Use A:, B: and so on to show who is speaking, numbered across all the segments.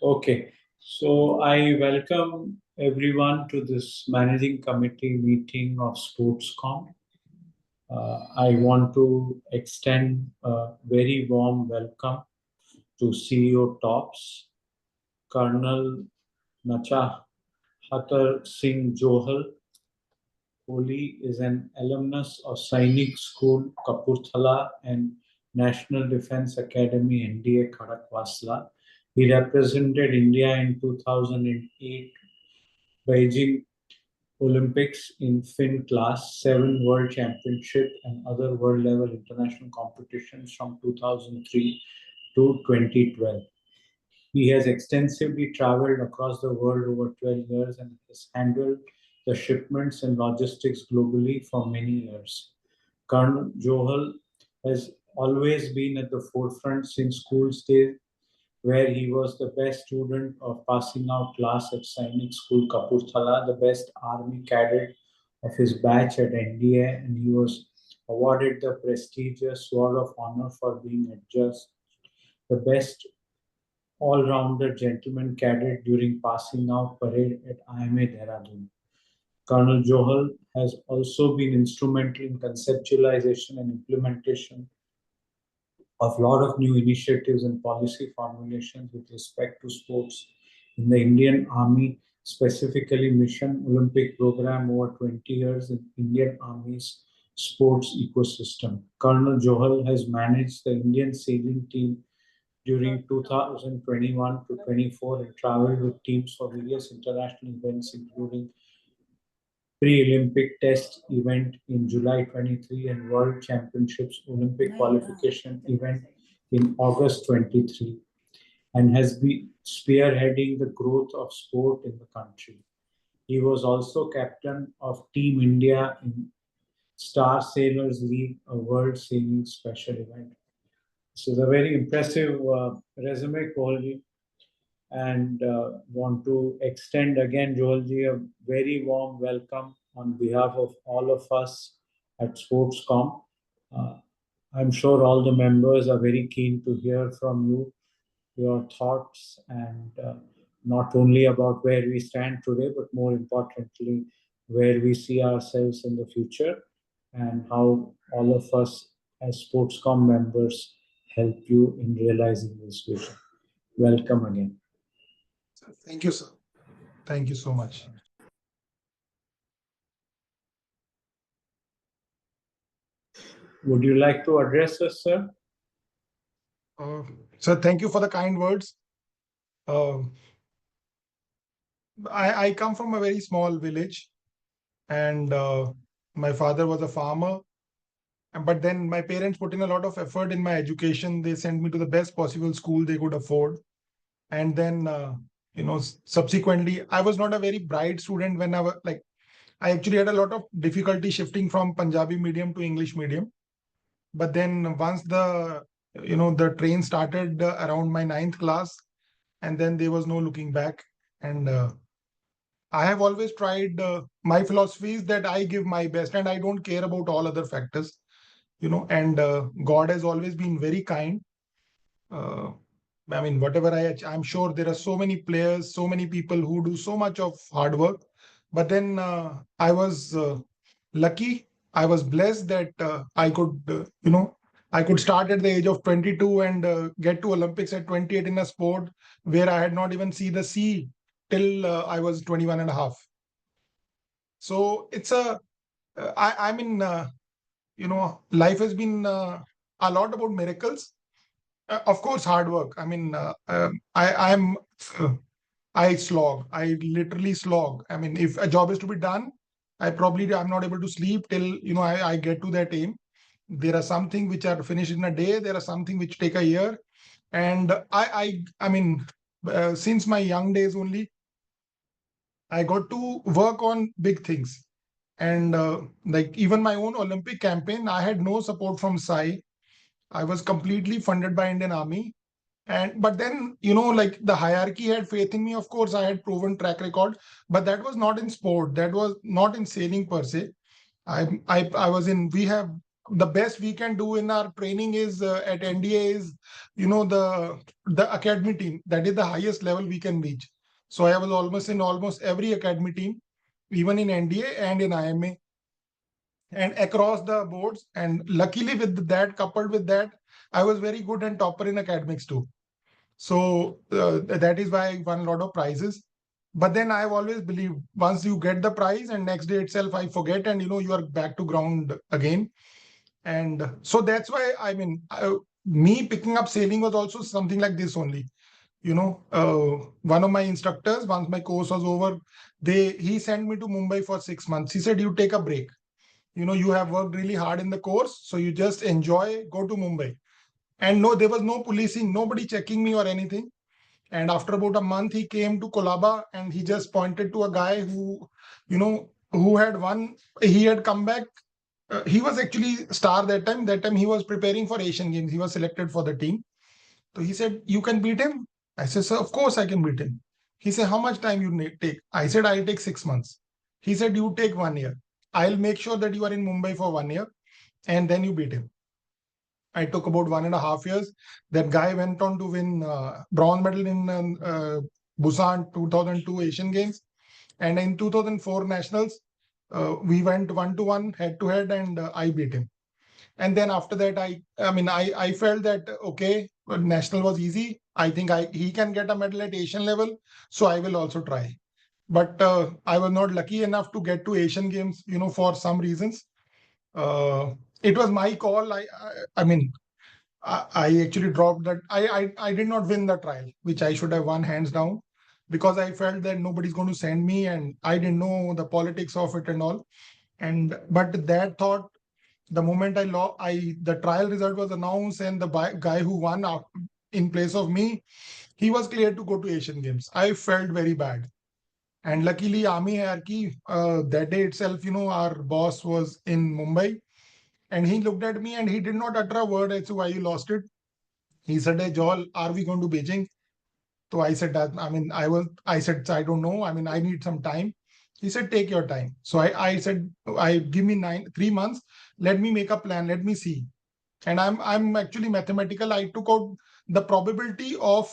A: Okay, so I welcome everyone to this managing committee meeting of Sportscom. I want to extend a very warm welcome to CEO Tops, Colonel Nacha Singh Johal. Kohli is an alumnus of Sainik School, Kapurthala, and National Defence Academy, NDA, Khadakwasla. He represented India in 2008 Beijing Olympics in Fin class, 7 World Championship and other world level international competitions from 2003 to 2012. He has extensively traveled across the world over 12 years and has handled the shipments and logistics globally for many years. Colonel Johal has always been at the forefront since school days, where he was the best student of passing out class at Sainik School Kapurthala, the best army cadet of his batch at NDA, and he was awarded the prestigious Sword of Honor for being adjudged the best all-rounder gentleman cadet during passing out parade at IMA Dehradun. Colonel Johal has also been instrumental in conceptualization and implementation of a lot of new initiatives and policy formulations with respect to sports in the Indian Army, specifically Mission Olympic program over 20 years in Indian Army's sports ecosystem. Colonel Johal has managed the Indian sailing team during 2021 to 24 and traveled with teams for various international events, including pre-Olympic test event in July 23 and World Championships Olympic qualification event in August 23, and has been spearheading the growth of sport in the country. He was also captain of Team India in Star Sailors League, a world sailing special event. This is a very impressive resume, Kohalji, and want to extend again, Joelji, a very warm welcome on behalf of all of us at Sportscom. Uh, I'm sure all the members are very keen to hear from you, your thoughts, and not only about where we stand today, but more importantly, where we see ourselves in the future and how all of us as Sportscom members help you in realizing this vision. Welcome again.
B: Thank you, sir. Thank you so much.
A: Would you like to address us, sir?
B: Sir, thank you for the kind words. I come from a very small village, and my father was a farmer. But then my parents put in a lot of effort in my education. They sent me to the best possible school they could afford. And then, subsequently, I was not a very bright student when I was like, I actually had a lot of difficulty shifting from Punjabi medium to English medium. But then once the train started around my 9th class, and then there was no looking back. And I have always tried, my philosophy is that I give my best and I don't care about all other factors, and God has always been very kind. I mean, whatever I'm sure there are so many players, so many people who do so much of hard work. But then I was lucky. I was blessed that I could start at the age of 22 and get to Olympics at 28 in a sport where I had not even seen the sea till I was 21 and a half. So it's I mean, life has been a lot about miracles. Of course, hard work. I mean, I slog. I literally slog. I mean, if a job is to be done, I'm not able to sleep till I get to that aim. There are some things which are finished in a day. There are something which take a year, and I mean, since my young days only, I got to work on big things. And like even my own Olympic campaign, I had no support from SAI. I was completely funded by Indian Army. And but then, like the hierarchy had faith in me. Of course, I had proven track record, but that was not in sport. That was not in sailing per se. I was in. We have the best we can do in our training is at NDA is, the academy team. That is the highest level we can reach. So I was almost in almost every academy team, even in NDA and in IMA and across the boards. And luckily with that, coupled with that, I was very good and topper in academics too. So that is why I won a lot of prizes. But then I've always believed once you get the prize and next day itself I forget, and you are back to ground again. And so that's why me picking up sailing was also something like this only. One of my instructors, once my course was over, he sent me to Mumbai for 6 months. He said, you take a break. You have worked really hard in the course, so you just enjoy, go to Mumbai. And no, there was no policing, nobody checking me or anything. And after about a month, he came to Kolaba and he just pointed to a guy who had won. He had come back. He was actually star that time. That time he was preparing for Asian Games. He was selected for the team. So he said, you can beat him? I said, sir, of course I can beat him. He said, how much time you take? I said, I'll take 6 months. He said, you take 1 year. I'll make sure that you are in Mumbai for 1 year and then you beat him. I took about 1.5 years. That guy went on to win bronze medal in Busan 2002 Asian Games. And in 2004 Nationals, we went 1-1 head to head and I beat him. And then after that, I felt that, okay, national was easy. I think he can get a medal at Asian level. So I will also try. But I was not lucky enough to get to Asian Games, for some reasons. It was my call. I actually dropped that. I did not win the trial, which I should have won hands down, because I felt that nobody's going to send me and I didn't know the politics of it and all. But that thought, the moment the trial result was announced and the guy who won in place of me, he was cleared to go to Asian Games. I felt very bad. And luckily, Army hierarchy, that day itself, our boss was in Mumbai. And he looked at me and he did not utter a word as to why you lost it. He said, hey, Johal, are we going to Beijing? So I said that, I said, I don't know. I need some time. He said, take your time. So I said, give me 3 months. Let me make a plan. Let me see. And I'm actually mathematical. I took out the probability of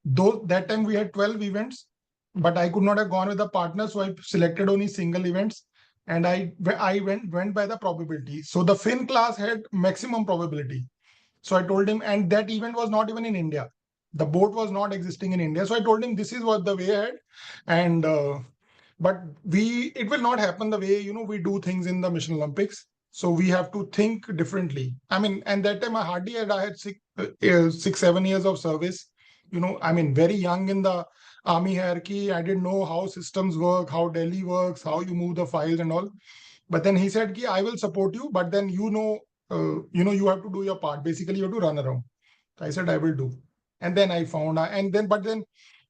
B: those. That time we had 12 events, but I could not have gone with a partner. So I selected only single events. And I went by the probability. So the Finn class had maximum probability. So I told him, and that event was not even in India. The boat was not existing in India. So I told him, this is what the way ahead. And but it will not happen the way we do things in the Mission Olympics. So we have to think differently. And that time I had 6-7 years of service. Very young in the army hierarchy. I didn't know how systems work, how Delhi works, how you move the files and all. But then he said, I will support you, but then you have to do your part. Basically, you have to run around. I said, I will do. And then I found, but then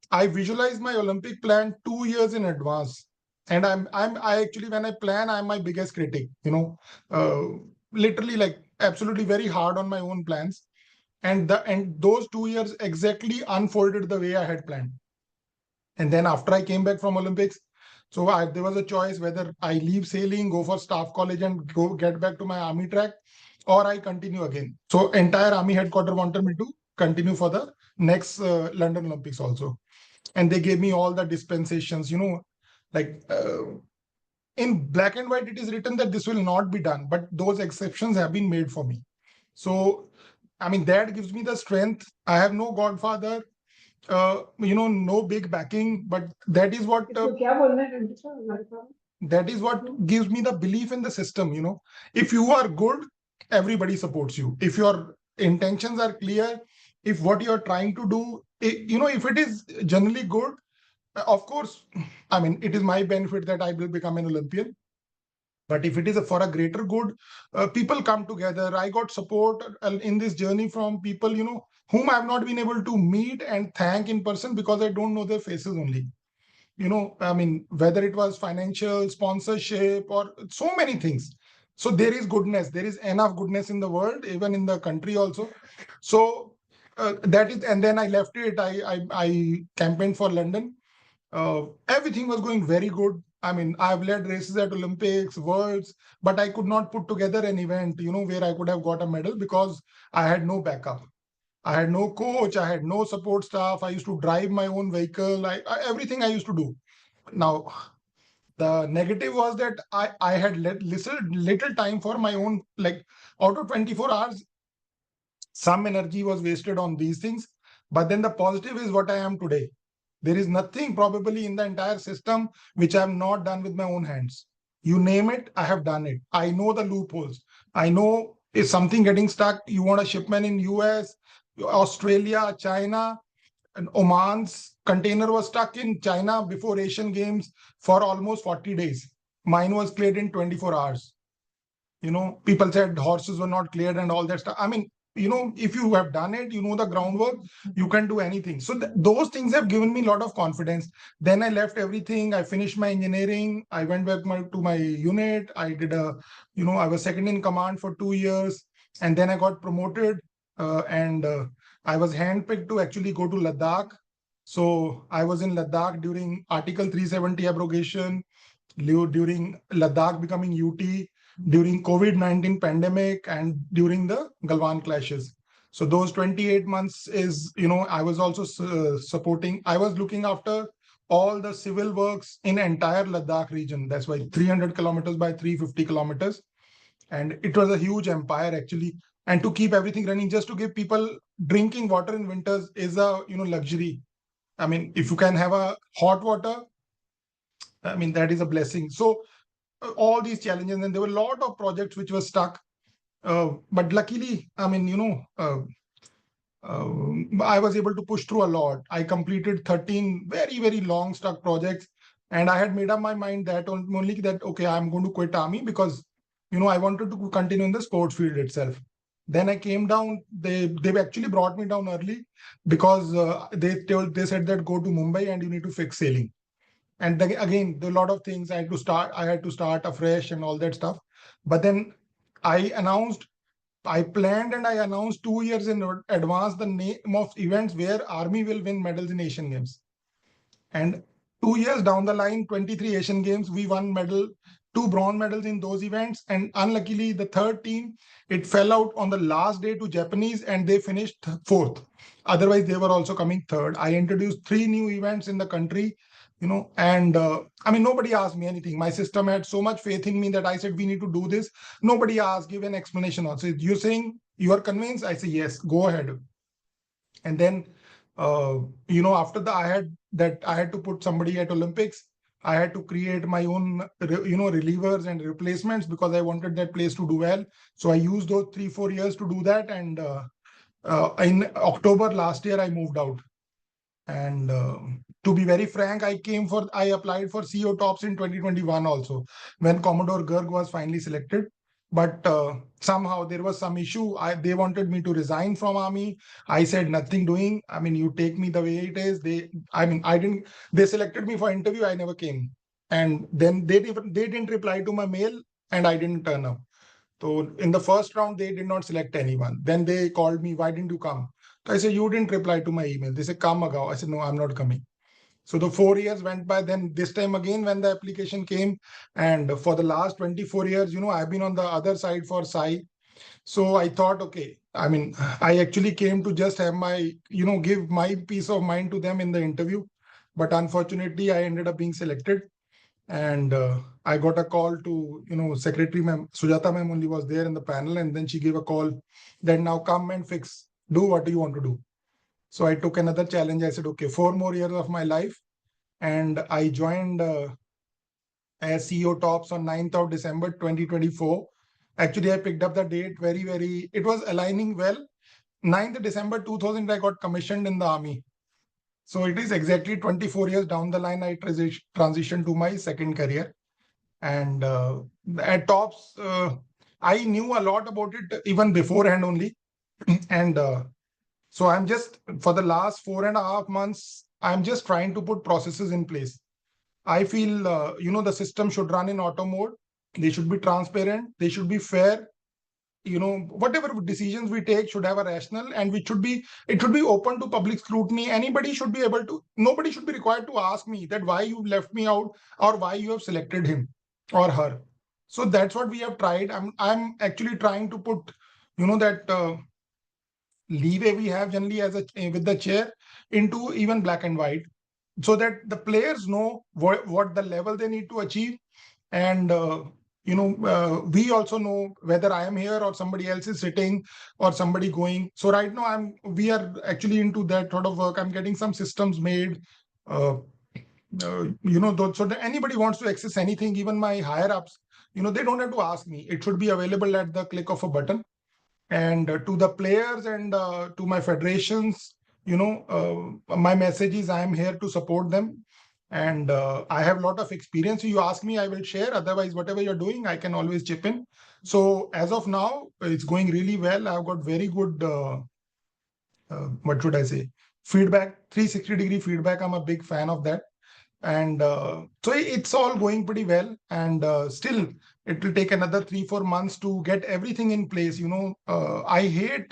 B: I visualized my Olympic plan 2 years in advance. And I actually, when I plan, I'm my biggest critic, literally like absolutely very hard on my own plans. And those 2 years exactly unfolded the way I had planned. And then after I came back from Olympics, so there was a choice whether I leave sailing, go for staff college and go get back to my army track, or I continue again. So entire army headquarters wanted me to continue for the next London Olympics also. And they gave me all the dispensations, like in black and white, it is written that this will not be done, but those exceptions have been made for me. So, that gives me the strength. I have no godfather, no big backing, but that is what gives me the belief in the system. If you are good, everybody supports you. If your intentions are clear, if what you're trying to do, if it is generally good, of course, it is my benefit that I will become an Olympian. But if it is for a greater good, people come together. I got support in this journey from people, whom I have not been able to meet and thank in person because I don't know their faces only. Whether it was financial, sponsorship, or so many things. So there is goodness. There is enough goodness in the world, even in the country also. So that is, and then I left it. I campaigned for London. Everything was going very good. I mean, I've led races at Olympics, Worlds, but I could not put together an event, where I could have got a medal because I had no backup. I had no coach. I had no support staff. I used to drive my own vehicle. Everything I used to do. Now, the negative was that I had little time for my own, like out of 24 hours, some energy was wasted on these things. But then the positive is what I am today. There is nothing probably in the entire system which I have not done with my own hands. You name it, I have done it. I know the loopholes. I know if something getting stuck, you want a shipment in US, Australia, China, and Oman's container was stuck in China before Asian Games for almost 40 days. Mine was cleared in 24 hours. People said horses were not cleared and all that stuff. I mean, if you have done it, the groundwork, you can do anything. So those things have given me a lot of confidence. Then I left everything. I finished my engineering. I went back to my unit. I did I was second in command for 2 years. And then I got promoted and I was handpicked to actually go to Ladakh. So I was in Ladakh during Article 370 abrogation, during Ladakh becoming UT, during COVID-19 pandemic, and during the Galwan clashes. So those 28 months is, I was also supporting, I was looking after all the civil works in entire Ladakh region. That's why 300 kilometers by 350 kilometers. And it was a huge empire actually. And to keep everything running, just to give people drinking water in winters is a, luxury. I mean, if you can have a hot water, I mean, that is a blessing. So all these challenges, and there were a lot of projects which were stuck. But luckily, I mean, I was able to push through a lot. I completed 13 very, very long stuck projects. And I had made up my mind that only that, okay, I'm going to quit army because, I wanted to continue in the sports field itself. Then I came down. They actually brought me down early because they said that go to Mumbai and you need to fix sailing. And then again, there are a lot of things I had to start afresh and all that stuff. But then I planned and I announced 2 years in advance the name of events where Army will win medals in Asian Games. And 2 years down the line, 23 Asian Games, we won medal, 2 bronze medals in those events. And unluckily, the third team, it fell out on the last day to Japanese and they finished fourth. Otherwise, they were also coming third. I introduced 3 new events in the country, and I mean, nobody asked me anything. My system had so much faith in me that I said, we need to do this. Nobody asked, give an explanation also. You're saying you are convinced? I say, yes, go ahead. And then, after that, I had to put somebody at Olympics. I had to create my own, relievers and replacements because I wanted that place to do well. So I used those 3-4 years to do that. And in October last year, I moved out. And to be very frank, I applied for CO Tops in 2021 also, when Commodore Garg was finally selected. But somehow there was some issue. They wanted me to resign from army. I said nothing doing. I mean, you take me the way it is. They selected me for interview. I never came. And then they didn't reply to my mail and I didn't turn up. So in the first round, they did not select anyone. Then they called me, why didn't you come? So I said, you didn't reply to my email. They said, come agao. I said, no, I'm not coming. So the 4 years went by. Then this time again, when the application came, and for the last 24 years, I've been on the other side for Sai. So I thought, okay, I mean, I actually came to just have my, give my peace of mind to them in the interview. But unfortunately, I ended up being selected. And I got a call to, Secretary Ma'am, Sujata Ma'am only was there in the panel. And then she gave a call, then now come and do what do you want to do. So I took another challenge. I said, okay, 4 more years of my life. And I joined as CEO Tops on 9th of December 2024. Actually, I picked up the date it was aligning well. 9th December 2000, I got commissioned in the army. So it is exactly 24 years down the line, I transitioned to my second career. And at Tops, I knew a lot about it even beforehand only. And so I'm just, for the last 4.5 months, I'm just trying to put processes in place. I feel, the system should run in auto mode. They should be transparent. They should be fair. whatever decisions we take should have a rational, and it should be open to public scrutiny. Nobody should be required to ask me that why you left me out or why you have selected him or her. So that's what we have tried. I'm actually trying to put that leeway we have generally with the chair into even black and white, so that the players know what the level they need to achieve. And we also know whether I am here or somebody else is sitting or somebody going. So right now we are actually into that sort of work. I'm getting some systems made, so that anybody wants to access anything, even my higher ups, they don't have to ask me. It should be available at the click of a button. And to the players and to my federations, my message is I am here to support them. And I have a lot of experience. You ask me, I will share. Otherwise, whatever you're doing, I can always chip in. So as of now, it's going really well. I've got very good, what should I say, feedback, 360-degree feedback. I'm a big fan of that. And so it's all going pretty well. And still, it will take another 3-4 months to get everything in place. I hate,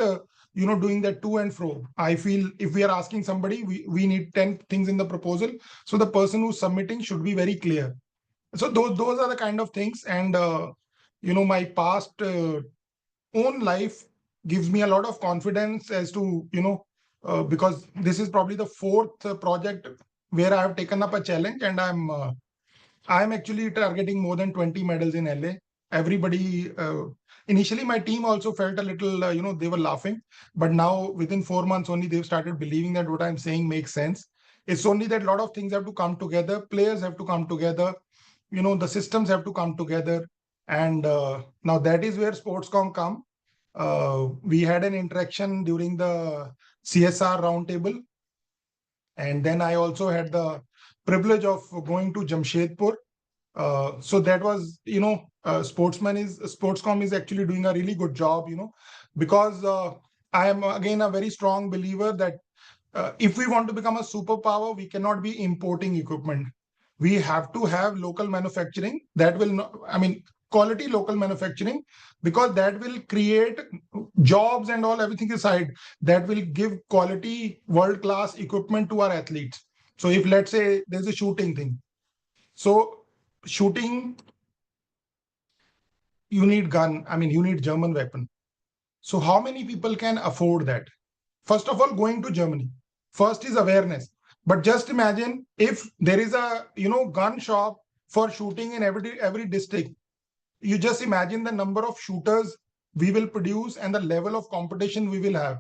B: doing that to and fro. I feel if we are asking somebody, we need 10 things in the proposal. So the person who's submitting should be very clear. So those are the kind of things. And, my past own life gives me a lot of confidence as to, because this is probably the fourth project where I have taken up a challenge, and I'm actually targeting more than 20 medals in LA. Everybody, initially my team also felt a little, they were laughing, but now within 4 months only they've started believing that what I'm saying makes sense. It's only that a lot of things have to come together, players have to come together, the systems have to come together. And now that is where Sportscom come. We had an interaction during the CSR roundtable. And then I also had the privilege of going to Jamshedpur. So that was, Sportscom is actually doing a really good job, because I am again a very strong believer that if we want to become a superpower, we cannot be importing equipment. We have to have local manufacturing that will not, quality local manufacturing, because that will create jobs and everything aside, that will give quality world-class equipment to our athletes. So if let's say there's a shooting thing, so shooting, you need gun, you need German weapon. So how many people can afford that? First of all, going to Germany. First is awareness. But just imagine if there is a gun shop for shooting in every district. You just imagine the number of shooters we will produce and the level of competition we will have.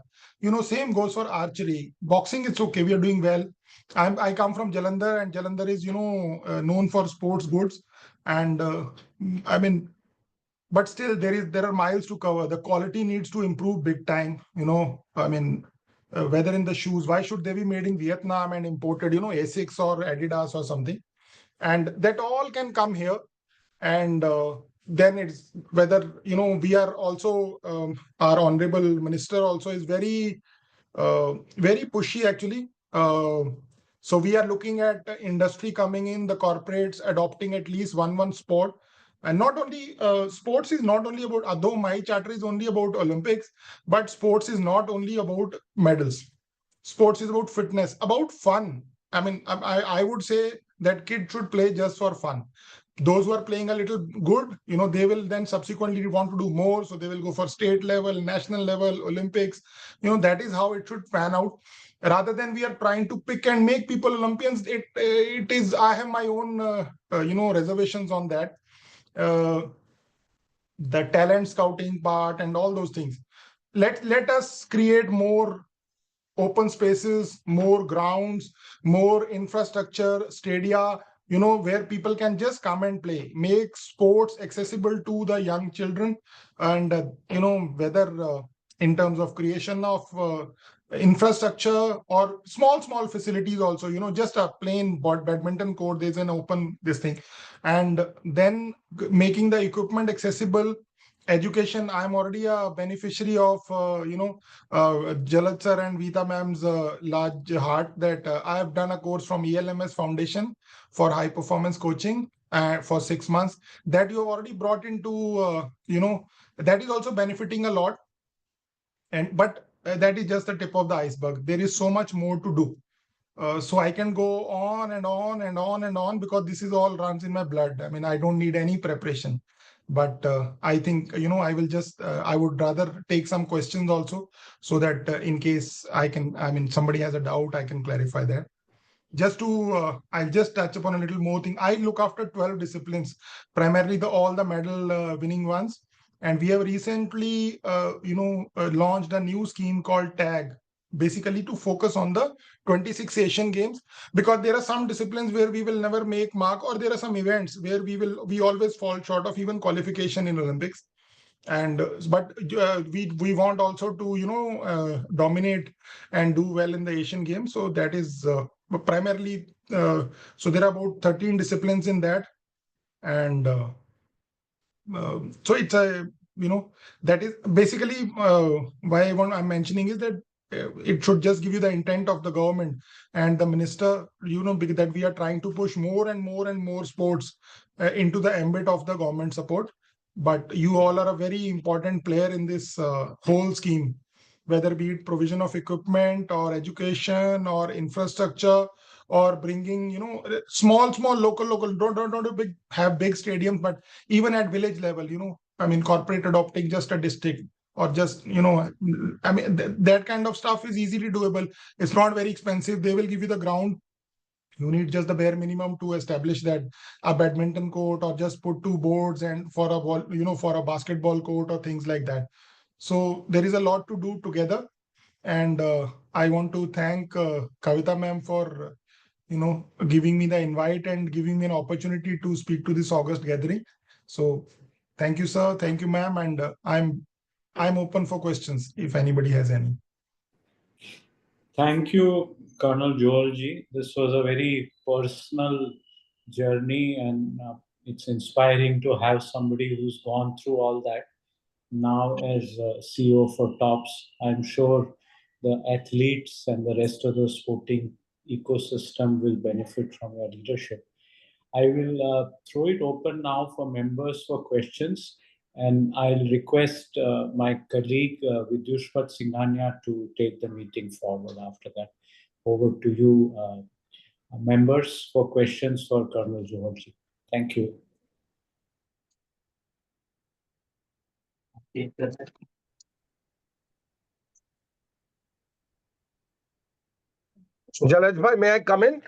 B: Same goes for archery. Boxing, it's okay. We are doing well. I come from Jalandhar, and Jalandhar is known for sports goods. And but still there are miles to cover. The quality needs to improve big time. Whether in the shoes, why should they be made in Vietnam and imported, Asics or Adidas or something? And that all can come here. And then it's whether, we are also, our honorable minister also is very pushy actually. So we are looking at industry coming in, the corporates adopting at least one sport. And not only sports is not only about, although my charter is only about Olympics, but sports is not only about medals. Sports is about fitness, about fun. I would say that kids should play just for fun. Those who are playing a little good, they will then subsequently want to do more. So they will go for state level, national level, Olympics. That is how it should pan out. Rather than we are trying to pick and make people Olympians, it is, I have my own, reservations on that. The talent scouting part and all those things. Let us create more open spaces, more grounds, more infrastructure, stadia, where people can just come and play, make sports accessible to the young children. And, whether in terms of creation of infrastructure or small facilities also, just a plain badminton court, there's an open this thing. And then making the equipment accessible. Education, I'm already a beneficiary of, Jalad sir and Vita ma'am's large heart, that I have done a course from ELMS Foundation for high performance coaching. for 6 months, that you have already brought into, that is also benefiting a lot. But that is just the tip of the iceberg. There is so much more to do. So I can go on and on and on and on, because this is all runs in my blood. I mean, I don't need any preparation. But I think, I will just, I would rather take some questions also, so that in case somebody has a doubt, I can clarify that. Just to, I'll just touch upon a little more thing. I look after 12 disciplines, primarily all the medal winning ones. And we have recently, launched a new scheme called TAG, basically to focus on the 26 Asian Games, because there are some disciplines where we will never make mark, or there are some events where we always fall short of even qualification in Olympics. And but we want also to dominate and do well in the Asian Games. So that is primarily, so there are about 13 disciplines in that. And so it's a, that is basically why I'm mentioning is that it should just give you the intent of the government and the minister, that we are trying to push more and more and more sports into the ambit of the government support. But you all are a very important player in this whole scheme, whether be it provision of equipment or education or infrastructure, or bringing, small local, don't have big stadiums, but even at village level, corporate adopting just a district, or just, that kind of stuff is easily doable. It's not very expensive. They will give you the ground. You need just the bare minimum to establish that, a badminton court, or just put 2 boards and for a ball, for a basketball court, or things like that. So there is a lot to do together. And I want to thank Kavita ma'am for giving me the invite and giving me an opportunity to speak to this August gathering. So thank you, sir. Thank you, ma'am. And I'm open for questions if anybody has any.
A: Thank you, Colonel Johal ji. This was a very personal journey, and it's inspiring to have somebody who's gone through all that. Now, as CEO for TOPS, I'm sure the athletes and the rest of the sporting ecosystem will benefit from your leadership. I will throw it open now for members for questions, and I'll request my colleague Vidyushpat Singhania to take the meeting forward after that. Over to you, members, for questions for Colonel Johal ji. Thank you.
C: Jalaj bhai, may I come in?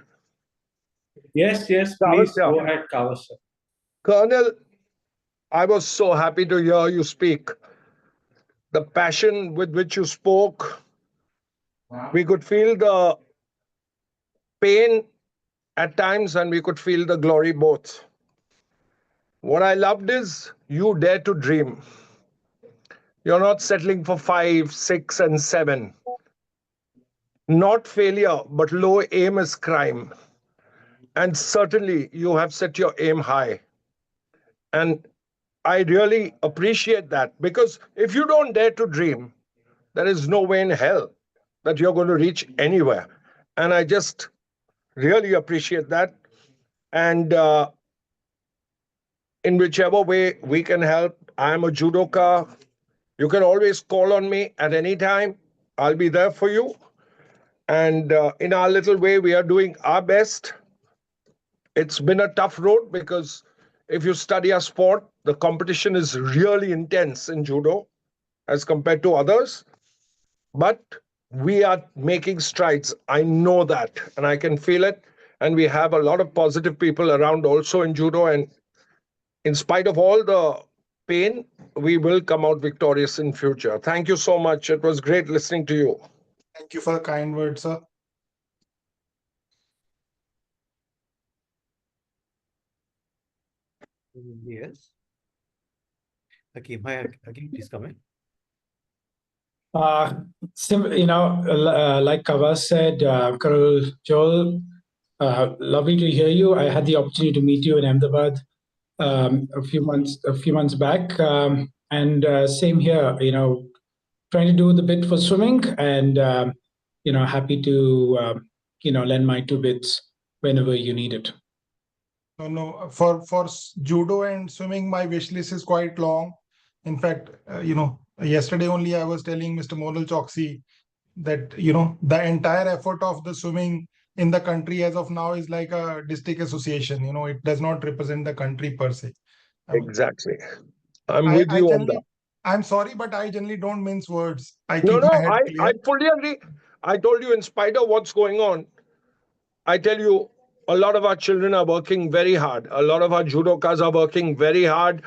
A: Yes, please go ahead, Kawasa.
C: Colonel, I was so happy to hear you speak. The passion with which you spoke, we could feel the pain at times and we could feel the glory both. What I loved is you dare to dream. You're not settling for 5, 6, and 7. Not failure, but low aim is crime. And certainly you have set your aim high. And I really appreciate that, because if you don't dare to dream, there is no way in hell that you're going to reach anywhere. And I just really appreciate that. And in whichever way we can help, I'm a judoka. You can always call on me at any time. I'll be there for you. And in our little way, we are doing our best. It's been a tough road, because if you study a sport, the competition is really intense in judo as compared to others. But we are making strides. I know that, and I can feel it. And we have a lot of positive people around also in judo. And in spite of all the pain, we will come out victorious in future. Thank you so much. It was great listening to you.
B: Thank you for the kind words, sir.
D: Yes. Hakim, please come in.
E: Like Kavas said, Colonel Johal, lovely to hear you. I had the opportunity to meet you in Ahmedabad a few months back, and same here. Trying to do the bit for swimming, and happy to lend my 2 bits whenever you need it.
B: No. For judo and swimming, my wish list is quite long. In fact, yesterday only I was telling Mr. Monal Choksi that the entire effort of the swimming in the country as of now is like a district association. It does not represent the country per se. I mean,
C: Exactly. I'm
B: I,
C: with
B: I
C: you on that.
B: generally, I'm sorry, but I generally don't mince words. I
C: No,
B: keep
C: no,
B: my head
C: I
B: clear.
C: fully agree. I told you, in spite of what's going on, I tell you, a lot of our children are working very hard. A lot of our judokas are working very hard.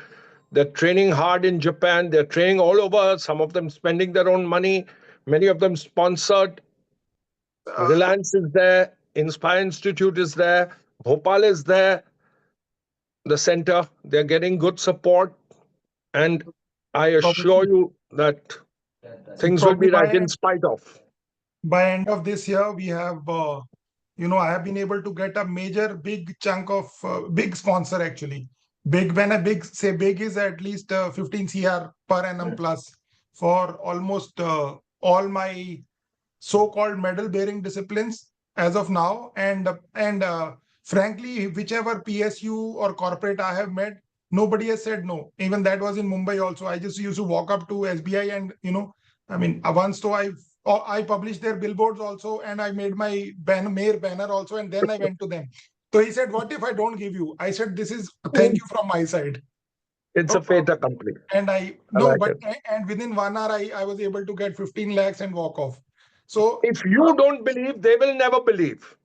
C: They're training hard in Japan. They're training all over. Some of them spending their own money. Many of them sponsored. Reliance is there. Inspire Institute is there. Bhopal is there. The center. They're getting good support. And I assure
B: Probably,
C: you that things will
B: probably
C: be right in spite of.
B: by end of this year, we have I have been able to get a major big chunk of big sponsor actually. Big, when a big, say big, is at least 15 CR per annum plus for almost all my so-called medal-bearing disciplines as of now. And frankly, whichever PSU or corporate I have met, nobody has said no. Even that was in Mumbai also. I just used to walk up to SBI and I mean, once though I published their billboards also, and I made my mayor banner also, and then I went to them. So he said, "What if I don't give you?" I said, "This is thank you from my side."
C: It's a fait accompli.
B: And I
C: I
B: no,
C: like
B: but
C: it.
B: and within 1 hour, I was able to get 15 lakhs and walk off. So,
C: If you don't believe, they will never believe.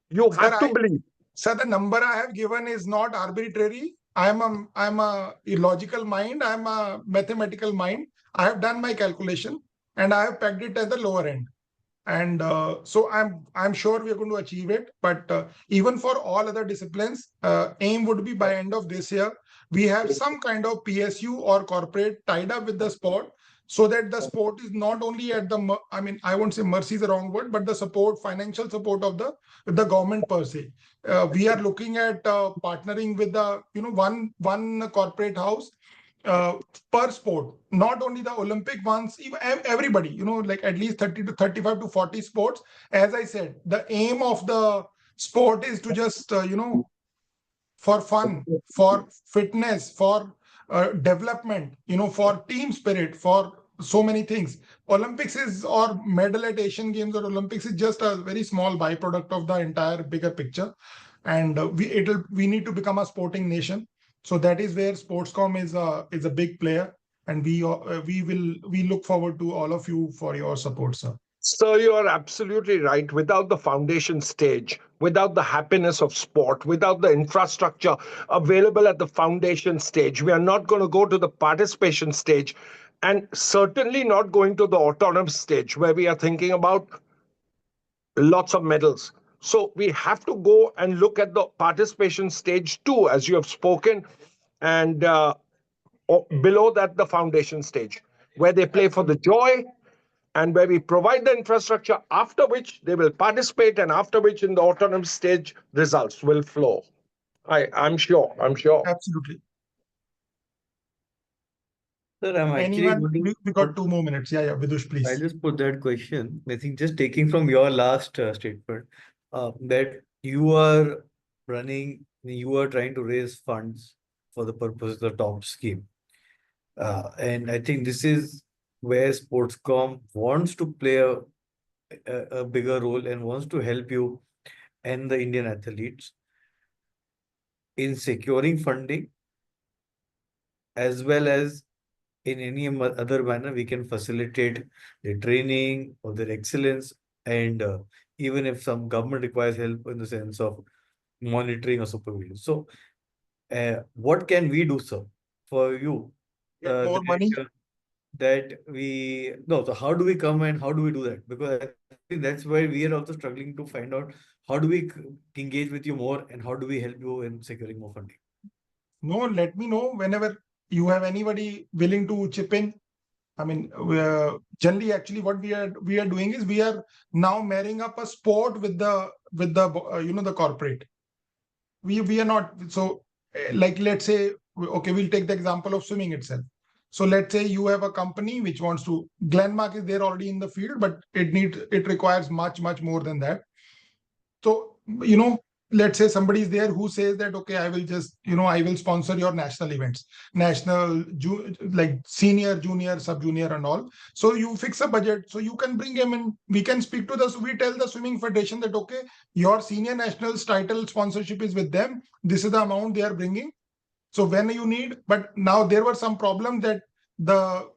C: You
B: sir,
C: have to believe.
B: sir, the number I have given is not arbitrary. I'm a illogical mind. I'm a mathematical mind. I have done my calculation and I have pegged it at the lower end. And so I'm sure we're going to achieve it. But even for all other disciplines, aim would be by end of this year we have some kind of PSU or corporate tied up with the sport, so that the sport is not only at the I mean, I won't say mercy is the wrong word, but the support, financial support of the government per se. We are looking at partnering with the one corporate house uh, per sport, not only the Olympic ones, even everybody, like at least 30 to 35 to 40 sports. As I said, the aim of the sport is to just, for fun, for fitness, for development, for team spirit, for so many things. Olympics is, or medal at Asian Games or Olympics is just a very small byproduct of the entire bigger picture. And we need to become a sporting nation. So that is where Sportscom is a big player, and we look forward to all of you for your support, sir.
C: So you are absolutely right. Without the foundation stage, without the happiness of sport, without the infrastructure available at the foundation stage, we are not going to go to the participation stage, and certainly not going to the autonomous stage where we are thinking about lots of medals. So we have to go and look at the participation stage too, as you have spoken, and below that, the foundation stage, where they play for the joy and where we provide the infrastructure, after which they will participate, and after which in the autonomous stage, results will flow. I'm sure. I'm sure.
B: Absolutely.
D: Sir, I'm actually
B: Anyone?
D: going
B: We got 2 more minutes. Yeah, Vidush,
D: I'll
B: please.
D: just put that question. I think just taking from your last statement, that you are trying to raise funds for the purpose of the top scheme. And I think this is where Sportscom wants to play a bigger role and wants to help you and the Indian athletes in securing funding, as well as in any other manner we can facilitate their training or their excellence. And even if some government requires help in the sense of monitoring or supervision. So what can we do, sir, for you?
B: Get more money.
D: So how do we come and how do we do that? Because I think that's where we are also struggling to find out how do we engage with you more and how do we help you in securing more funding?
B: No, let me know whenever you have anybody willing to chip in. I mean, generally, actually, what we are doing is we are now marrying up a sport with the the corporate. We are not so like, let's say, okay, we'll take the example of swimming itself. So let's say you have a company which wants to, Glenmark is there already in the field, but it requires much more than that. So let's say somebody is there who says that, okay, I will just, I will sponsor your national events, national, like senior, junior, sub junior and all. So you fix a budget. So you can bring him in. We can speak to we tell the swimming federation that, okay, your senior nationals title sponsorship is with them. This is the amount they are bringing. So when you need, but now there were some problems that the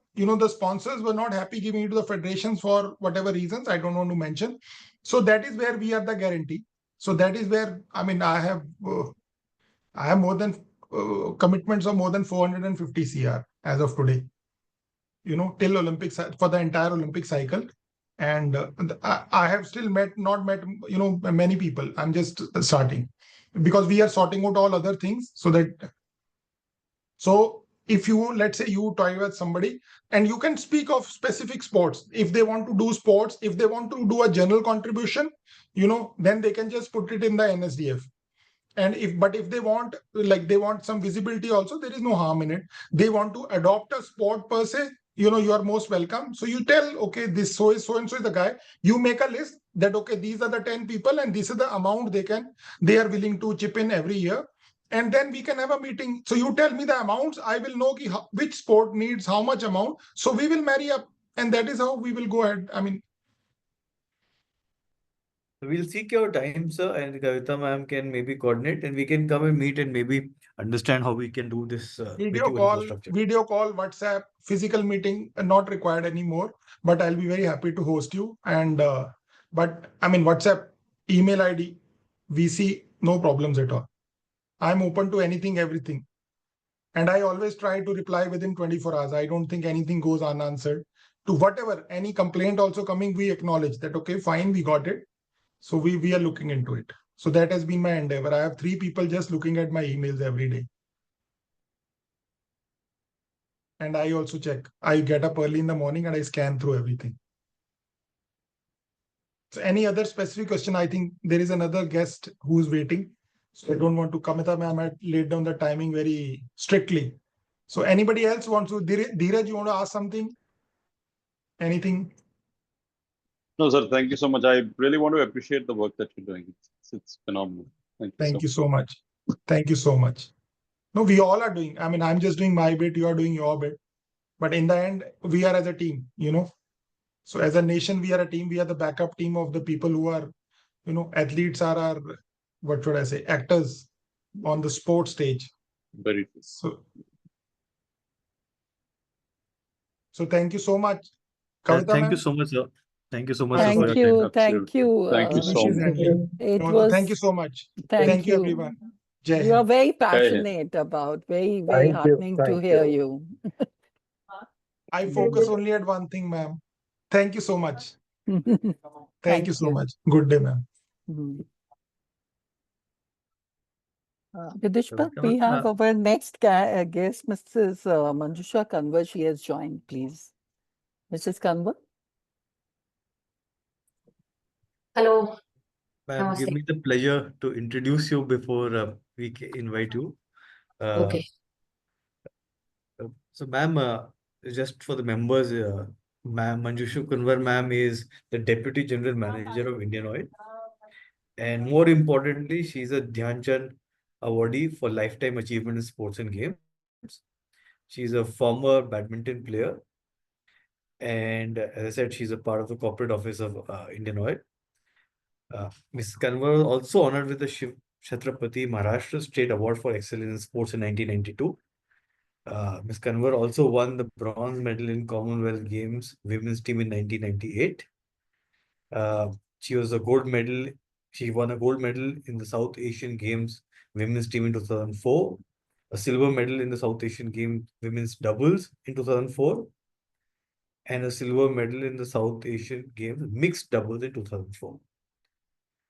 B: sponsors were not happy giving it to the federations for whatever reasons I don't want to mention. So that is where we are the guarantee. So that is where, I mean, I have more than commitments of more than 450 CR as of today, till Olympics for the entire Olympic cycle. And I have still not met, many people. I'm just starting because we are sorting out all other things so that. So if you, let's say you toy with somebody and you can speak of specific sports, if they want to do sports, if they want to do a general contribution, then they can just put it in the NSDF. And if they want, like they want some visibility also, there is no harm in it. They want to adopt a sport per se, you are most welcome. So you tell, okay, this so and so is the guy. You make a list that, okay, these are the 10 people and this is the amount they are willing to chip in every year. And then we can have a meeting. So you tell me the amounts, I will know which sport needs how much amount. So we will marry up, and that is how we will go ahead. I mean,
D: We'll seek your time, sir, and Kavita ma'am can maybe coordinate, and we can come and meet and maybe understand how we can do this with
B: video
D: you
B: call,
D: infrastructure.
B: WhatsApp, physical meeting not required anymore. But I'll be very happy to host you. And but I mean, WhatsApp, email ID, VC, no problems at all. I'm open to anything, everything. And I always try to reply within 24 hours. I don't think anything goes unanswered. To whatever, any complaint also coming, we acknowledge that, okay, fine, we got it. So we are looking into it. So that has been my endeavor. I have 3 people just looking at my emails every day. And I also check. I get up early in the morning and I scan through everything. So any other specific question? I think there is another guest who's waiting. So I don't want to come. I might lay down the timing very strictly. So anybody else wants to? Dheeraj, you want to ask something? Anything?
F: No, sir. Thank you so much. I really want to appreciate the work that you're doing. It's phenomenal.
B: Thank you so much. Thank you so much. No, we all are doing. I mean, I'm just doing my bit. You are doing your bit. But in the end, we are as a team, So as a nation, we are a team. We are the backup team of the people who are, athletes are our, what should I say, actors on the sports stage.
F: Very true.
B: So thank you so much.
D: Thank you so much, sir. Thank you so much, sir, for
G: Thank
D: your
G: you.
D: time.
G: Thank you.
F: Thank you so much.
G: It
B: No,
G: was.
B: thank you so much.
G: Thank
B: you,
G: you.
B: everyone. Jai
G: You are
B: Hind.
G: very passionate about, very, very
C: Thank you.
G: heartening to
C: Thank
G: hear
C: you.
G: you.
B: I focus only at one thing, ma'am. Thank you so much. Thank you so much. Good day, ma'am.
G: Vidishpa, we have our next guest, Mrs. Manjusha Kanwar. She has joined, please. Mrs. Kanwar.
H: Hello.
D: Ma'am, give
H: Namaste.
D: me the pleasure to introduce you before we invite you.
H: Okay.
D: So, ma'am, just for the members, ma'am, Manjusha Kanwar, ma'am, is the Deputy General Manager of Indian Oil. And more importantly, she's a Dhyan Chand awardee for Lifetime Achievement in Sports and Games. She's a former badminton player. And as I said, she's a part of the corporate office of Indian Oil. Ms. Kanwar was also honored with the Shiv Chhatrapati Maharashtra State Award for Excellence in Sports in 1992. Ms. Kanwar also won the bronze medal in Commonwealth Games women's team in 1998. She was a gold medal. She won a gold medal in the South Asian Games women's team in 2004, a silver medal in the South Asian Games women's doubles in 2004, and a silver medal in the South Asian Games mixed doubles in 2004.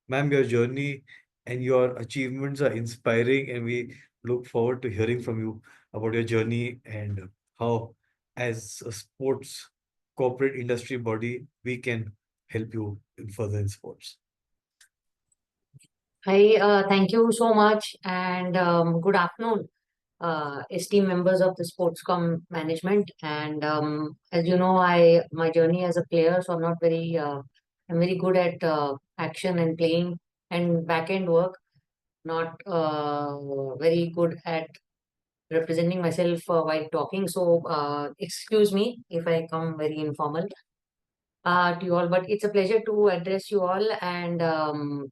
D: Ma'am, your journey and your achievements are inspiring, and we look forward to hearing from you about your journey and how, as a sports corporate industry body, we can help you in further in sports.
H: Hi, thank you so much, and good afternoon, esteemed members of the Sportscom management. And as you know, my journey as a player, so I'm very good at action and playing and back end work. not very good at representing myself while talking. So excuse me if I come very informal to you all, but it's a pleasure to address you all. And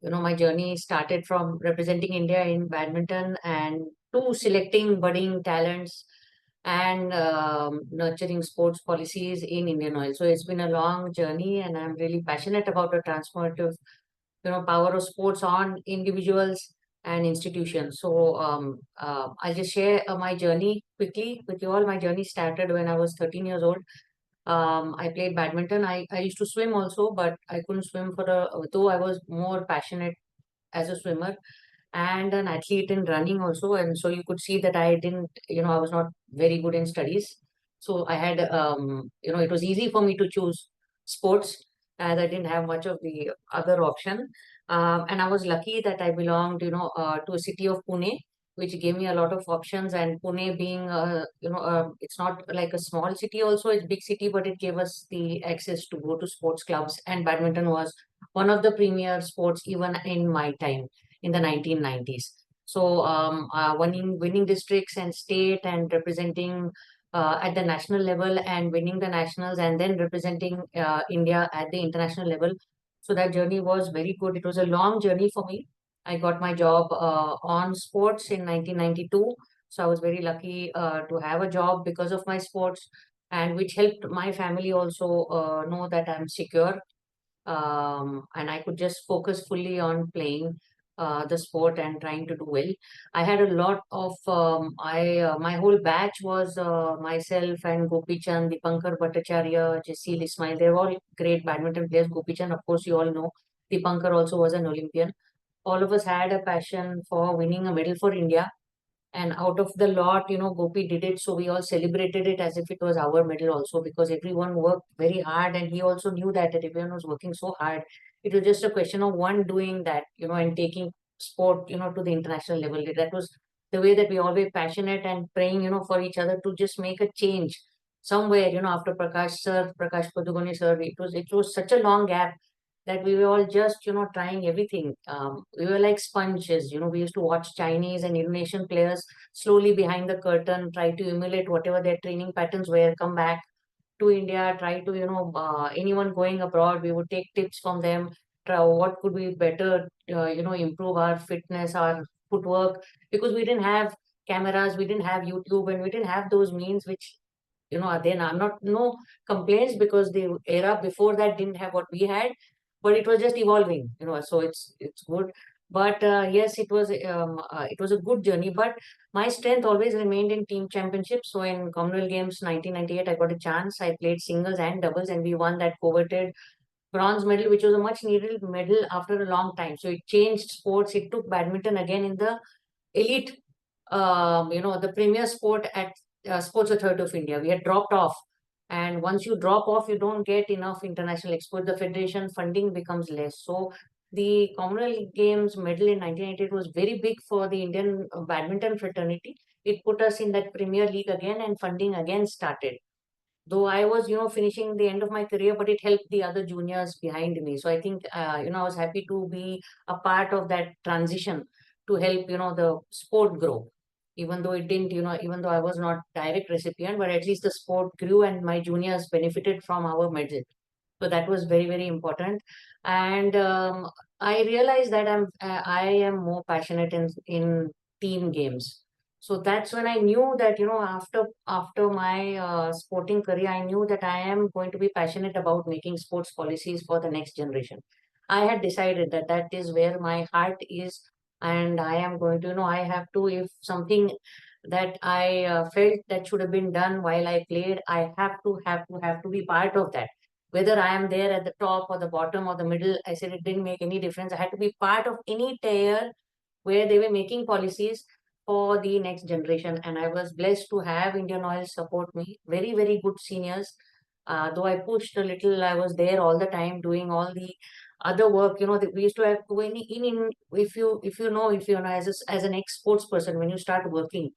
H: my journey started from representing India in badminton and to selecting budding talents and nurturing sports policies in Indian Oil. So it's been a long journey, and I'm really passionate about the transformative, power of sports on individuals and institutions. So I'll just share my journey quickly with you all. My journey started when I was 13 years old. I played badminton. I used to swim also, but I couldn't swim though I was more passionate as a swimmer and an athlete in running also. And so you could see that I didn't, I was not very good in studies. So I had, it was easy for me to choose sports as I didn't have much of the other option. And I was lucky that I belonged, to a city of Pune, which gave me a lot of options. And Pune being, it's not like a small city also, it's big city, but it gave us the access to go to sports clubs. And badminton was one of the premier sports even in my time in the 1990s. So winning districts and state and representing at the national level and winning the nationals and then representing India at the international level. So that journey was very good. It was a long journey for me. I got my job on sports in 1992. So I was very lucky to have a job because of my sports, and which helped my family also know that I'm secure, and I could just focus fully on playing the sport and trying to do well. I had a lot of my whole batch was myself and Gopi Chand, Dipankar Bhattacharya, Jesse Ismail. They're all great badminton players. Gopi Chand, of course, you all know. Dipankar also was an Olympian. All of us had a passion for winning a medal for India, and out of the lot, Gopi did it. So we all celebrated it as if it was our medal also, because everyone worked very hard. And he also knew that everyone was working so hard. It was just a question of one doing that, and taking sport, to the international level. That was the way that we always passionate and praying, for each other to just make a change somewhere, after Prakash Padugone sir, it was such a long gap that we were all just, trying everything. We were like sponges, we used to watch Chinese and Indonesian players slowly behind the curtain, try to emulate whatever their training patterns were, come back to India, try to, anyone going abroad, we would take tips from them, try what could be better, improve our fitness, our footwork, because we didn't have cameras, we didn't have YouTube, and we didn't have those means which, then I'm not, no complaints, because the era before that didn't have what we had, but it was just evolving, so it's good. But yes, it was a good journey, but my strength always remained in team championships. So in Commonwealth Games 1998, I got a chance. I played singles and doubles, and we won that coveted bronze medal, which was a much needed medal after a long time. So it changed sports. It took badminton again in the elite, the premier sport at Sports Authority of India. We had dropped off. And once you drop off, you don't get enough international exposure. The federation funding becomes less. So the Commonwealth Games medal in 1988 was very big for the Indian badminton fraternity. It put us in that Premier League again, and funding again started. Though I was, finishing the end of my career, but it helped the other juniors behind me. So I think, I was happy to be a part of that transition to help, the sport grow. Even though it didn't, even though I was not direct recipient, but at least the sport grew and my juniors benefited from our medal. So that was very, very important. And I realized that I am more passionate in team games. So that's when I knew that, after my sporting career, I knew that I am going to be passionate about making sports policies for the next generation. I had decided that that is where my heart is, and I am going to, I have to, if something that I felt that should have been done while I played, I have to be part of that. Whether I am there at the top or the bottom or the middle, I said it didn't make any difference. I had to be part of any tier where they were making policies for the next generation. And I was blessed to have Indian Oil support me. Very, very good seniors. Though I pushed a little, I was there all the time doing all the other work. That we used to have to if you know as an ex sports person, when you start working,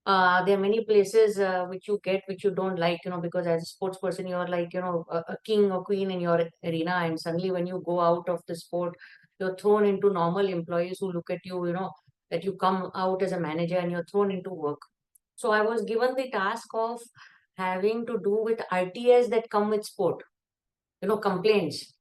H: there are many places which you get which you don't like, because as a sports person you're like, a king or queen in your arena, and suddenly when you go out of the sport, you're thrown into normal employees who look at you, that you come out as a manager and you're thrown into work. So I was given the task of having to do with RTS that come with sport, complaints.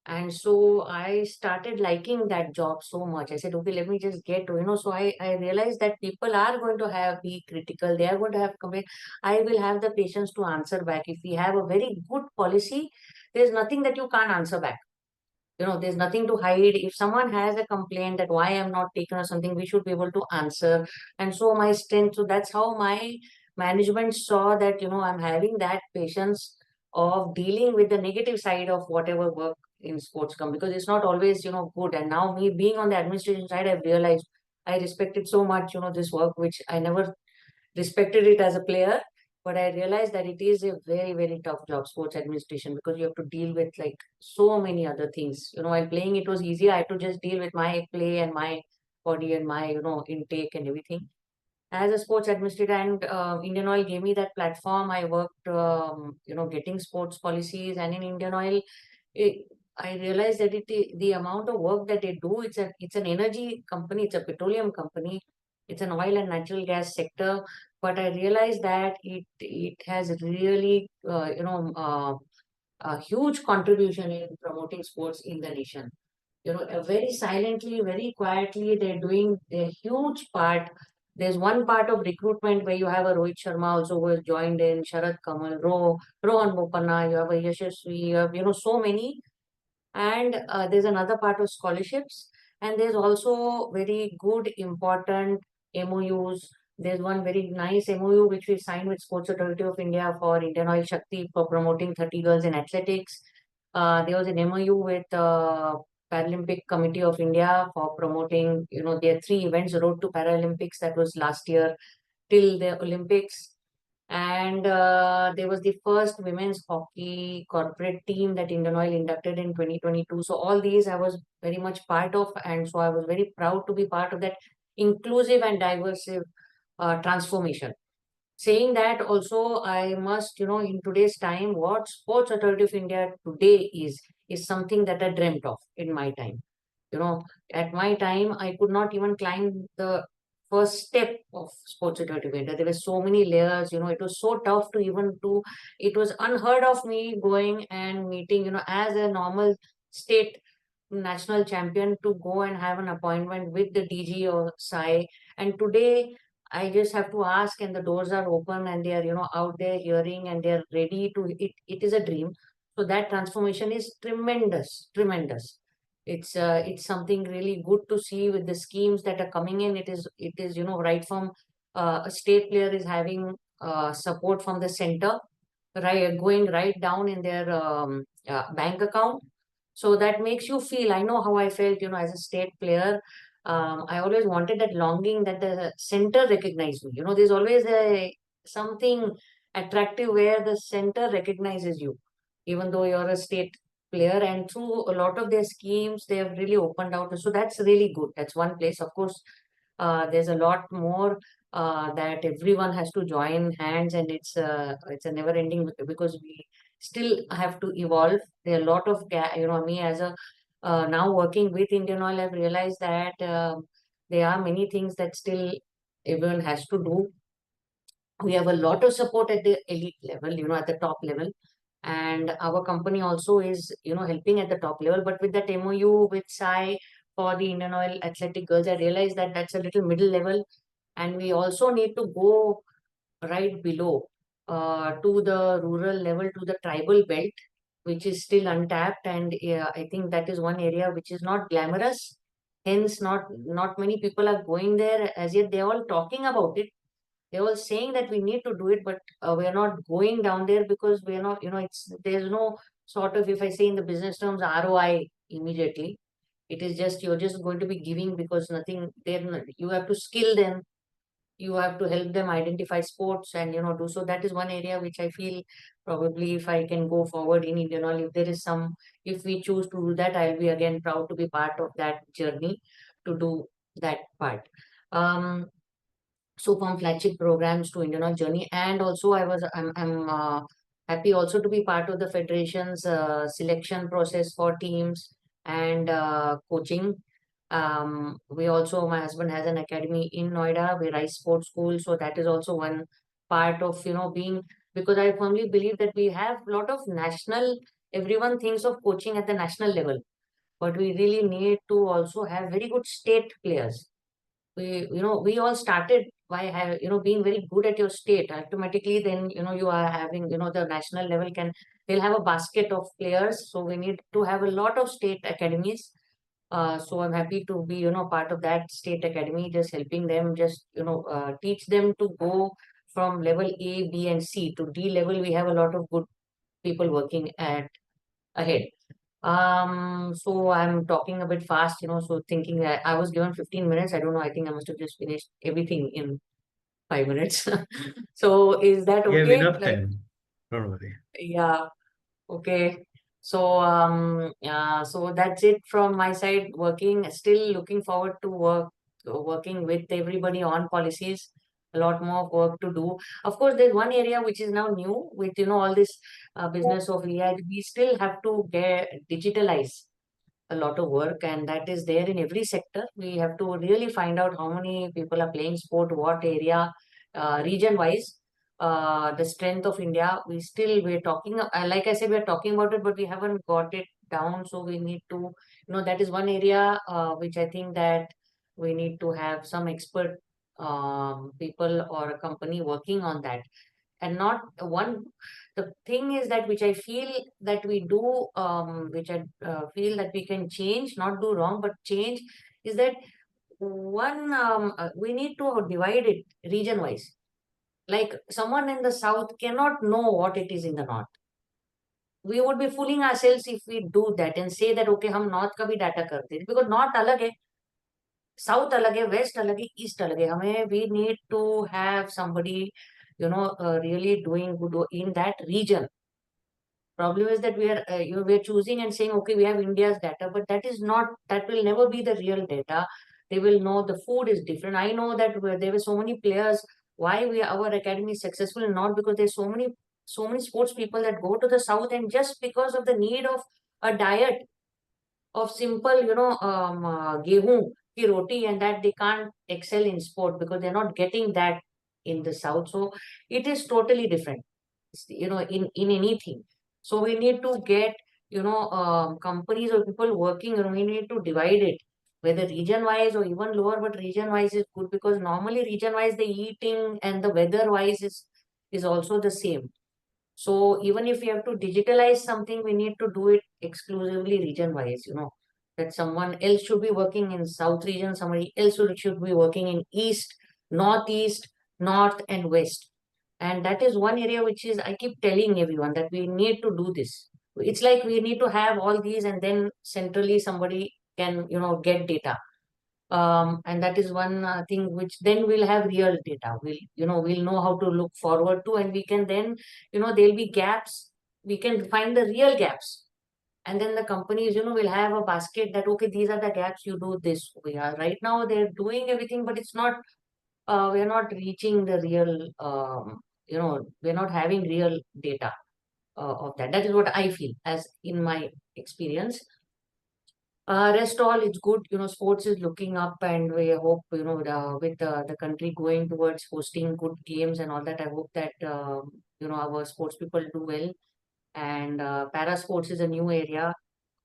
H: And so I started liking that job so much. I said, okay, let me just get to. So I realized that people are going to be critical. They are going to have complaint. I will have the patience to answer back. If we have a very good policy, there's nothing that you can't answer back. There's nothing to hide. If someone has a complaint that why I'm not taken or something, we should be able to answer. And so my strength, so that's how my management saw that, I'm having that patience of dealing with the negative side of whatever work in Sportscom, because it's not always, good. And now me being on the administration side, I've realized I respected so much, this work, which I never respected it as a player. But I realized that it is a very, very tough job, sports administration, because you have to deal with like so many other things. While playing, it was easier. I had to just deal with my play and my body and my, intake and everything. As a sports administrator, and Indian Oil gave me that platform. I worked, getting sports policies, and in Indian Oil, I realized that the amount of work that they do, it's an energy company, it's a petroleum company, it's an oil and natural gas sector. But I realized that it has really, a huge contribution in promoting sports in the nation. Very silently, very quietly, they're doing a huge part. There's one part of recruitment where you have a Rohit Sharma also who has joined in, Sharad Kamal, Rohan Bopanna, you have a Yashasvi, you have, so many. And there's another part of scholarships. And there's also very good, important MOUs. There's one very nice MOU which we signed with Sports Authority of India for Indian Oil Shakti for promoting 30 girls in athletics. There was an MOU with Paralympic Committee of India for promoting, their 3 events, Road to Paralympics, that was last year till the Olympics. And there was the first women's hockey corporate team that Indian Oil inducted in 2022. So all these I was very much part of, and so I was very proud to be part of that inclusive and diverse transformation. Saying that also, I must, in today's time, what Sports Authority of India today is something that I dreamt of in my time. At my time, I could not even climb the first step of Sports Authority of India. There were so many layers, it was so tough to even do. It was unheard of me going and meeting, as a normal state national champion, to go and have an appointment with the DG or SAI. And today, I just have to ask, and the doors are open, and they are, out there hearing, and they're ready to. It is a dream. So that transformation is tremendous, tremendous. It's something really good to see with the schemes that are coming in. It is right from a state player is having support from the center, right, going right down in their bank account. So that makes you feel. I know how I felt, as a state player. I always wanted that longing that the center recognized me. There's always something attractive where the center recognizes you, even though you're a state player. And through a lot of their schemes, they have really opened out. So that's really good. That's one place. Of course, there's a lot more that everyone has to join hands, and it's a never ending, because we still have to evolve. There are a lot of me as a now working with Indian Oil, I've realized that there are many things that still everyone has to do. We have a lot of support at the elite level, at the top level. And our company also is, helping at the top level. But with that MOU with SAI for the Indian Oil Athletic Girls, I realized that that's a little middle level. And we also need to go right below to the rural level, to the tribal belt, which is still untapped. And I think that is one area which is not glamorous. Hence, not many people are going there as yet. They're all talking about it. They're all saying that we need to do it, but we're not going down there because we're not, there's no sort of, if I say in the business terms, ROI immediately. It is just, you're just going to be giving because nothing, then you have to skill them. You have to help them identify sports and, do so. That is one area which I feel probably if I can go forward in Indian Oil, if there is if we choose to do that, I'll be again proud to be part of that journey to do that part. So from flagship programs to Indian Oil journey, and also I'm happy also to be part of the federation's selection process for teams, and coaching. We also, my husband has an academy in Noida, we Rise Sports School. So that is also one part of, being, because I firmly believe that we have a lot of national, everyone thinks of coaching at the national level, but we really need to also have very good state players. We all started by being very good at your state. Automatically, then, you are having, the national level they'll have a basket of players. So we need to have a lot of state academies. So I'm happy to be, part of that state academy, just helping them, just, teach them to go from level A, B, and C to D level. We have a lot of good people working ahead. So I'm talking a bit fast, so thinking that I was given 15 minutes. I don't know. I think I must have just finished everything in 5 minutes. So is that
D: You have
H: okay?
D: enough
H: Like,
D: time. Don't worry.
H: yeah. Okay. So that's it from my side. Still looking forward to working with everybody on policies. A lot more work to do. Of course, there's one area which is now new with, all this business of AI. We still have to digitalize a lot of work, and that is there in every sector. We have to really find out how many people are playing sport, what area, region wise, the strength of India. We're talking, like I said, we're talking about it, but we haven't got it down. So we need to, that is one area which I think that we need to have some expert people or a company working on that. And not one, the thing is that which I feel that we do, which I feel that we can change, not do wrong, but change, is that we need to divide it region wise. Like someone in the south cannot know what it is in the north. We would be fooling ourselves if we do that and say that okay, हम north का भी data करते हैं, because north अलग है, south अलग है, west अलग है, east अलग है. हमें we need to have somebody, really doing good in that region. Problem is that we are choosing and saying okay, we have India's data, but that will never be the real data. They will know the food is different. I know that there were so many players. Why our academy is successful? Not because there's so many sports people that go to the south, and just because of the need of a diet of simple, gehu ki roti, and that they can't excel in sport because they're not getting that in the south. So it is totally different, in anything. So we need to get, companies or people working, we need to divide it, whether region wise or even lower, but region wise is good, because normally region wise the eating and the weather wise is also the same. So even if we have to digitalize something, we need to do it exclusively region wise, that someone else should be working in south region, somebody else should be working in east, northeast, north, and west. And that is one area which is, I keep telling everyone that we need to do this. It's like we need to have all these, and then centrally somebody can, get data. And that is one thing which then we'll have real data. We'll know how to look forward to, and we can then, there'll be gaps. We can find the real gaps. And then the companies, will have a basket that, okay, these are the gaps, you do this. We are right now, they're doing everything, but it's not, we're not reaching the real, we're not having real data of that. That is what I feel as in my experience. Rest all, it's good. Sports is looking up, and we hope, with the country going towards hosting good games and all that, I hope that, our sports people do well. And para sports is a new area,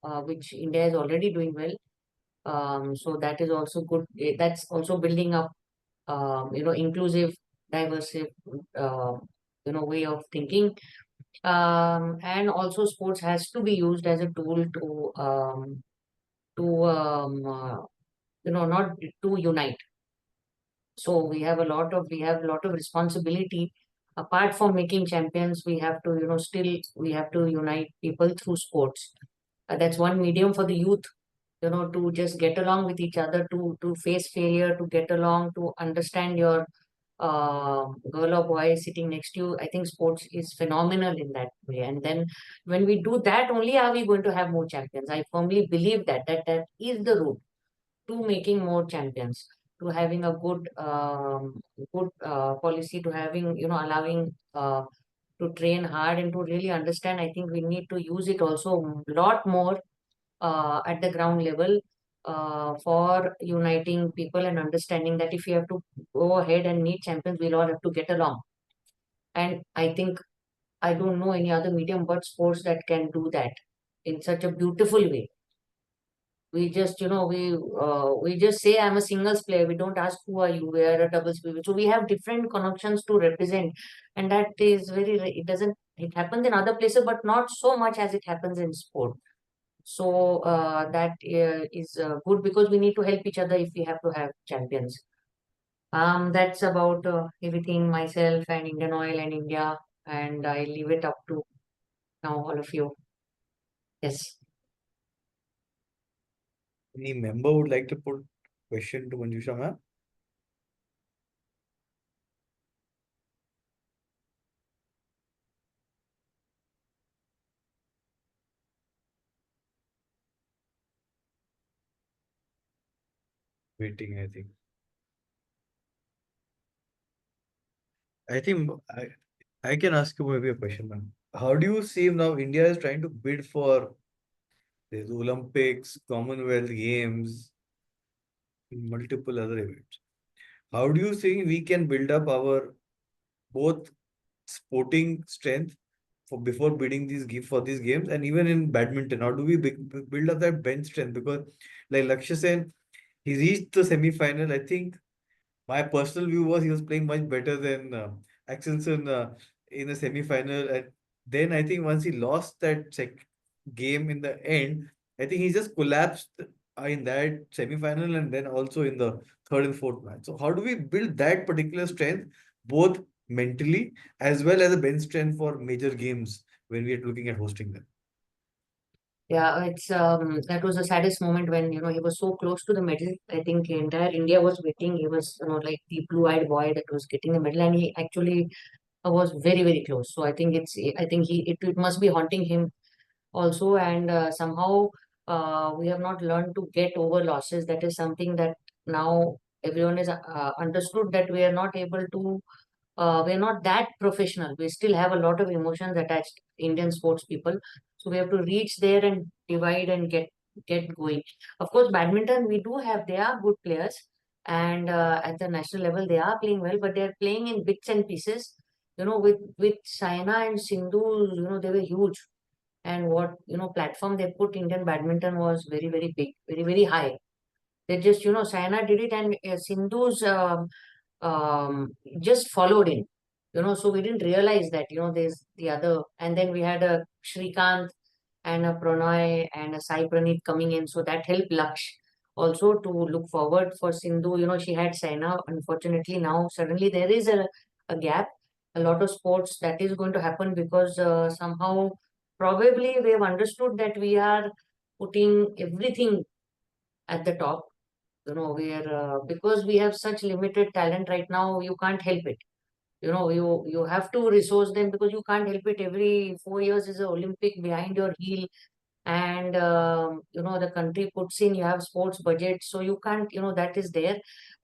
H: which India is already doing well. So that is also good. That's also building up, inclusive, diverse, uh, way of thinking. And also sports has to be used as a tool to not to unite. So we have a lot of responsibility. Apart from making champions, we have to, still we have to unite people through sports. That's one medium for the youth, to just get along with each other, to face failure, to get along, to understand your girl or boy sitting next to you. I think sports is phenomenal in that way. And then when we do that, only are we going to have more champions. I firmly believe that is the route to making more champions, to having a good policy, to having, allowing to train hard and to really understand. I think we need to use it also a lot more at the ground level for uniting people and understanding that if we have to go ahead and meet champions, we'll all have to get along. And I think I don't know any other medium but sports that can do that in such a beautiful way. We just, we just say I'm a singles player. We don't ask who are you. We are a doubles player. So we have different connections to represent, and that is very. It doesn't. It happens in other places, but not so much as it happens in sport. So that is good because we need to help each other if we have to have champions. That's about everything myself and Indian Oil and India, and I leave it up to now all of you. Yes.
D: Any member would like to put question to Manjusha ma'am? Waiting, I think. I can ask you maybe a question, ma'am. How do you see now India is trying to bid for the Olympics, Commonwealth Games, multiple other events? How do you think we can build up our both sporting strength for before bidding for these games, and even in badminton, how do we build up that bench strength? Because like Lakshya Sen, he reached the semi-final. I think my personal view was he was playing much better than Axelsen in the semi-final. And then I think once he lost that game in the end, I think he just collapsed in that semi-final and then also in the third and fourth match. So how do we build that particular strength, both mentally as well as a bench strength for major games when we are looking at hosting them?
H: Yeah, it's that was the saddest moment when he was so close to the medal. I think entire India was waiting. He was like the blue-eyed boy that was getting the medal, and he actually was very very close. So I think it must be haunting him also, and somehow we have not learned to get over losses. That is something that now everyone is understood that we are not able to. We're not that professional. We still have a lot of emotions attached, Indian sports people. So we have to reach there and divide and get going. Of course, badminton we do have. They are good players, and at the national level they are playing well, but they are playing in bits and pieces. With Saina and Sindhu, they were huge, and what platform they put Indian badminton was very very big, very very high. They just Saina did it, and Sindhu's just followed in. So we didn't realize that there's the other, and then we had a Shrikant and a Pranay and a Sai Praneeth coming in, so that helped Laksh also to look forward for Sindhu. She had Saina. Unfortunately, now suddenly there is a gap. A lot of sports that is going to happen because somehow probably we have understood that we are putting everything at the top. We are because we have such limited talent right now. You can't help it. You have to resource them because you can't help it. Every 4 years is an Olympic behind your heel, and the country puts in. You have sports budget, so you can't. That is there.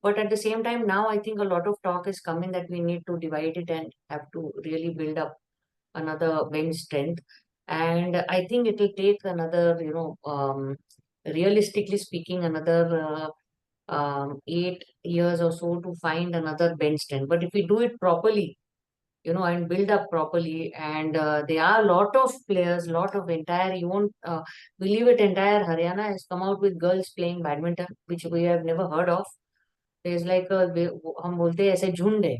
H: But at the same time, now I think a lot of talk is coming that we need to divide it and have to really build up another bench strength. And I think it will take another, realistically speaking, another 8 years or so to find another bench strength. But if we do it properly, and build up properly, and there are a lot of players, lot of entire, you won't believe it, entire Haryana has come out with girls playing badminton, which we have never heard of. There's like हम बोलते हैं ऐसे झुंड है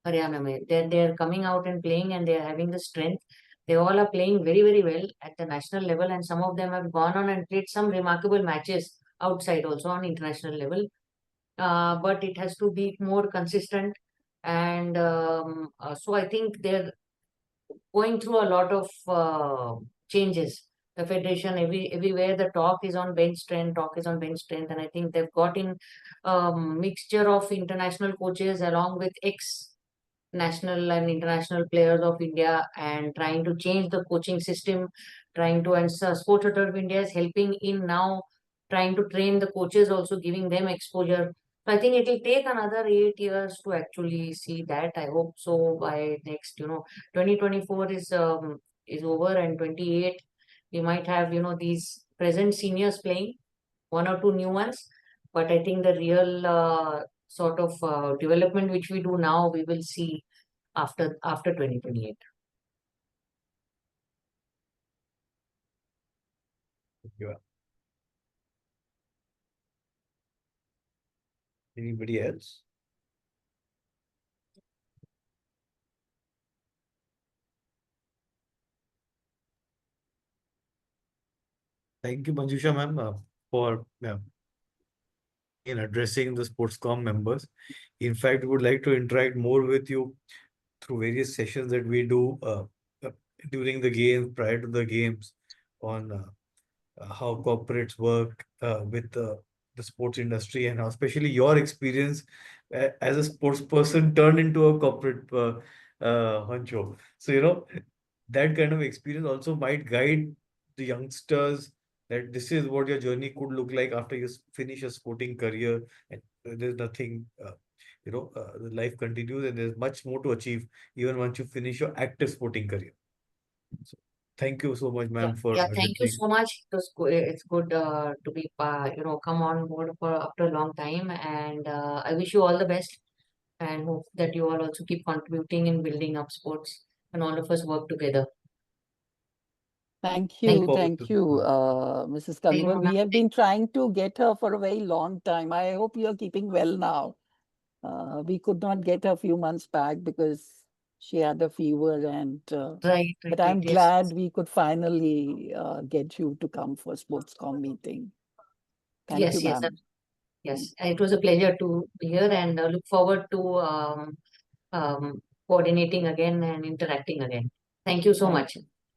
H: Haryana में. They're coming out and playing, and they're having the strength. They all are playing very very well at the national level, and some of them have gone on and played some remarkable matches outside also on international level. But it has to be more consistent. And so I think they're going through a lot of changes. The federation, everywhere the talk is on bench strength, and I think they've got in mixture of international coaches along with national and international players of India, and trying to change the coaching system, and Sport Authority of India is helping in now, trying to train the coaches, also giving them exposure. So I think it will take another 8 years to actually see that. I hope so by next, 2024 is over, and 28 we might have, these present seniors playing, one or two new ones. But I think the real sort of development which we do now, we will see after 2028.
D: Yeah. Anybody else? Thank you, Manjusha ma'am, for in addressing the Sportscom members. In fact, we would like to interact more with you through various sessions that we do uh, during the game, prior to the games, on how corporates work with the sports industry, and how especially your experience as a sports person turned into a corporate honcho. So, that kind of experience also might guide the youngsters that this is what your journey could look like after you finish a sporting career, and there's nothing, the life continues and there's much more to achieve even once you finish your active sporting career. So, thank you so much, ma'am, for
H: Yeah, thank you
D: addressing.
H: so much. It's good to be come on board for after a long time, and I wish you all the best, and hope that you all also keep contributing in building up sports, and all of us work together.
G: Thank
H: Thank
G: you,
D: forward
G: thank
D: to
G: you,
D: this.
G: Mrs.
H: Very
G: Kanwar.
H: much.
G: We have been trying to get her for a very long time. I hope you're keeping well now. We could not get her a few months back because she had a fever, and
H: Right,
G: but
H: right,
G: I'm
H: yes.
G: glad we could finally get you to come for Sportscom meeting. Thank
H: Yes,
G: you,
H: yes,
G: ma'am.
H: yes. It was a pleasure to be here, and look forward to coordinating again and interacting again. Thank you so
G: Thank
H: much.
G: you.